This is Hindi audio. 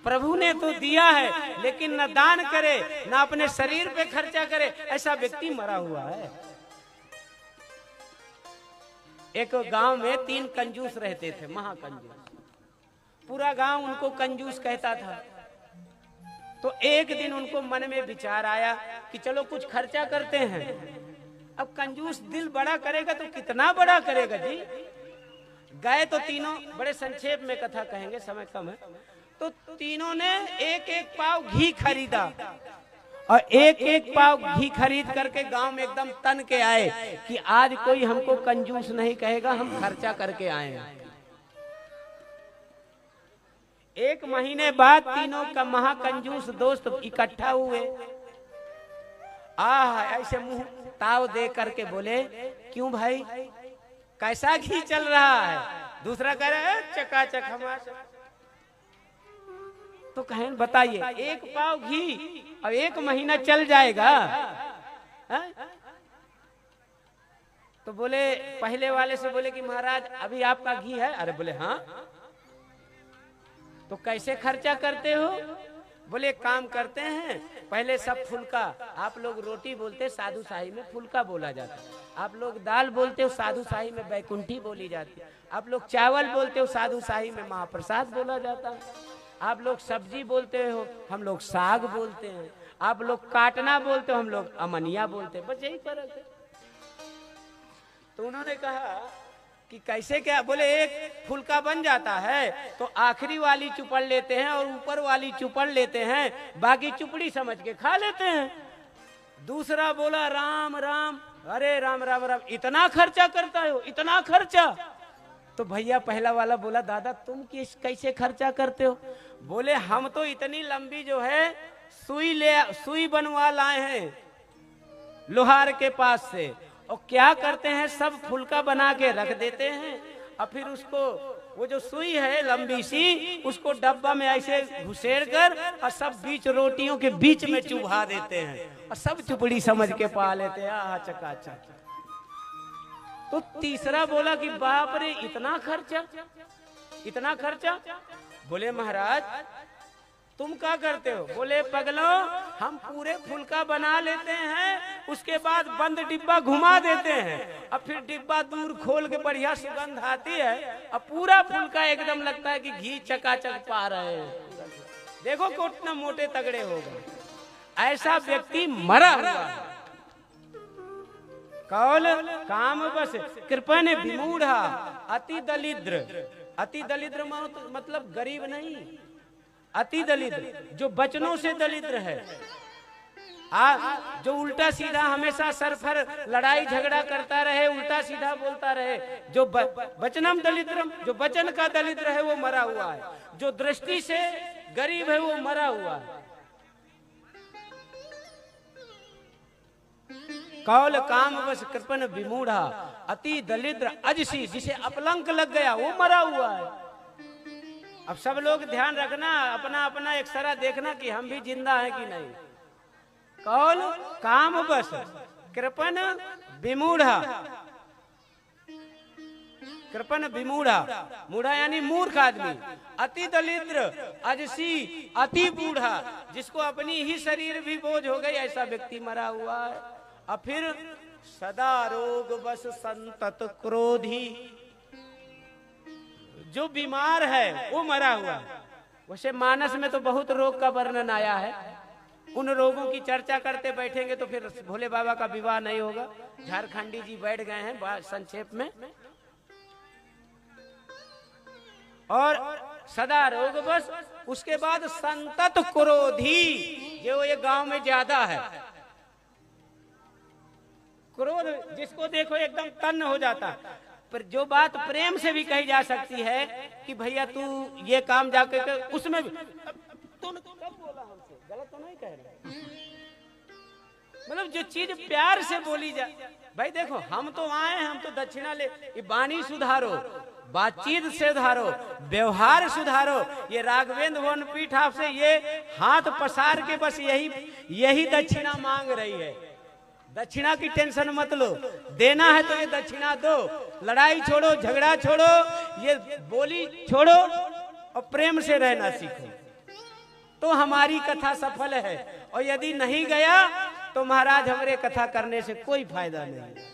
प्रभु ने तो दिया है लेकिन न दान करे न अपने शरीर पे खर्चा करे, ऐसा व्यक्ति मरा हुआ है। एक गांव में 3 कंजूस रहते थे, महाकंजूस। पूरा गांव उनको कंजूस कहता था। तो एक दिन उनको मन में विचार आया कि चलो कुछ खर्चा करते हैं। अब कंजूस दिल बड़ा करेगा तो कितना बड़ा करेगा जी। गए तो तीनों, बड़े संक्षेप में कथा कहेंगे, समय कम है। तो तीनों ने एक एक पाव घी खरीदा और एक एक पाव घी खरीद करके गांव में एकदम तन के आए कि आज कोई हमको कंजूस नहीं कहेगा, हम खर्चा करके आए हैं। 1 महीने बाद तीनों का महाकंजूस दोस्त इकट्ठा हुए। ऐसे मुंह ताव दे करके बोले, क्यों भाई कैसा घी चल रहा है? दूसरा कह रहा है चकाचक हमारा। तो कहें बताइए, 1 पाव घी और 1 महीना चल जाएगा? तो बोले, पहले वाले से बोले कि महाराज अभी आपका घी है? अरे बोले हाँ। तो कैसे खर्चा करते हो? बोले काम करते हैं, पहले सब फुल्का, आप लोग रोटी बोलते साधु शाही में फुल्का बोला जाता है, आप लोग दाल बोलते हो साधु शाही में बैकुंठी बोली जाती है, आप लोग चावल बोलते हो साधु शाही में महाप्रसाद बोला जाता है, आप लोग सब्जी बोलते हो, हम लोग साग बोलते हैं, आप लोग काटना बोलते हो, हम लोग अमनिया बोलते हैं, बस यही फर्क है। तो उन्होंने कहा कि कैसे क्या? बोले एक फुल्का बन जाता है तो आखिरी वाली चुपड़ लेते हैं और ऊपर वाली चुपड़ लेते हैं, बाकी चुपड़ी समझ के खा लेते हैं। दूसरा बोला राम राम, अरे राम राम राम, इतना खर्चा करता हो, इतना खर्चा? तो भैया पहला वाला बोला, दादा तुम कैसे खर्चा करते हो? बोले हम तो इतनी लंबी जो है सुई बनवा लाए हैं लोहार के पास से, और क्या करते हैं सब फुल्का बना के रख देते हैं और फिर उसको वो जो सुई है लंबी सी, उसको डब्बा में ऐसे घुसेड़ कर और सब बीच रोटियों के बीच में चुभा देते हैं और सब चुपड़ी समझ के पा लेते हैं। आहा चकाचक। तो तीसरा बोला कि बाप रे इतना खर्चा, इतना खर्चा? बोले महाराज तुम क्या करते हो? बोले पगलो हम पूरे फुल्का बना लेते हैं, उसके बाद बंद डिब्बा घुमा देते हैं और फिर डिब्बा दूर खोल के बढ़िया सुगंध आती है और पूरा फुल्का एकदम लगता है कि घी चकाचक पा रहे हैं। देखो कितना मोटे तगड़े हो गए। ऐसा व्यक्ति मरा हुआ है। कौल काम बस कृपण विमूढ़ा अति दलिद्र। अति दलिद्र मतलब गरीब नहीं, अति दलिद्र जो वचनों से दलिद्र है, जो उल्टा सीधा हमेशा सर पर लड़ाई झगड़ा करता रहे, उल्टा सीधा बोलता रहे, जो वचनम दलिद्रम, जो वचन का दलिद्र है वो मरा हुआ है, जो दृष्टि से गरीब है वो मरा हुआ है। कौल काम बस कृपण विमूढ़ा अति दलिद्र अजसी, जिसे अपलंक लग गया वो मरा हुआ है। अब सब लोग ध्यान रखना, अपना अपना एक्सरा देखना कि हम भी जिंदा हैं कि नहीं। कौल काम बस कृपण विमूढ़ा, कृपण विमूढ़ा, मूढ़ा यानी मूर्ख आदमी, अति दलिद्र अजसी अति बूढ़ा, जिसको अपनी ही शरीर भी बोझ हो गई, ऐसा व्यक्ति मरा हुआ है। और फिर सदा रोग बस संतत क्रोधी, जो बीमार है वो मरा हुआ है। वैसे मानस में तो बहुत रोग का वर्णन आया है, उन रोगों की चर्चा करते बैठेंगे तो फिर भोले बाबा का विवाह नहीं होगा। झारखंडी जी बैठ गए हैं संक्षेप में। और सदा रोग बस, उसके बाद संतत क्रोधी, जो ये गांव में ज्यादा है। क्रोध जिसको देखो एकदम तन्न हो जाता, पर जो बात प्रेम से भी कही जा सकती है कि भैया तू ये काम जाके कर, उसमें भी तूने कब बोला हमसे, गलत तो नहीं कह रहे, मतलब जो चीज प्यार से बोली जाए। भाई देखो हम तो आए हैं, हम तो दक्षिणा ले, ये वाणी सुधारो, बातचीत से सुधारो, व्यवहार सुधारो। ये राघवेंद्र वन पीठ आपसे ये हाथ पसार के बस यही दक्षिणा मांग रही है। दक्षिणा की टेंशन मत लो, देना है तो ये दक्षिणा दो। लड़ाई छोड़ो, झगड़ा छोड़ो, ये बोली छोड़ो और प्रेम से रहना सीखो। तो हमारी कथा सफल है, और यदि नहीं गया तो महाराज हमारे कथा करने से कोई फायदा नहीं।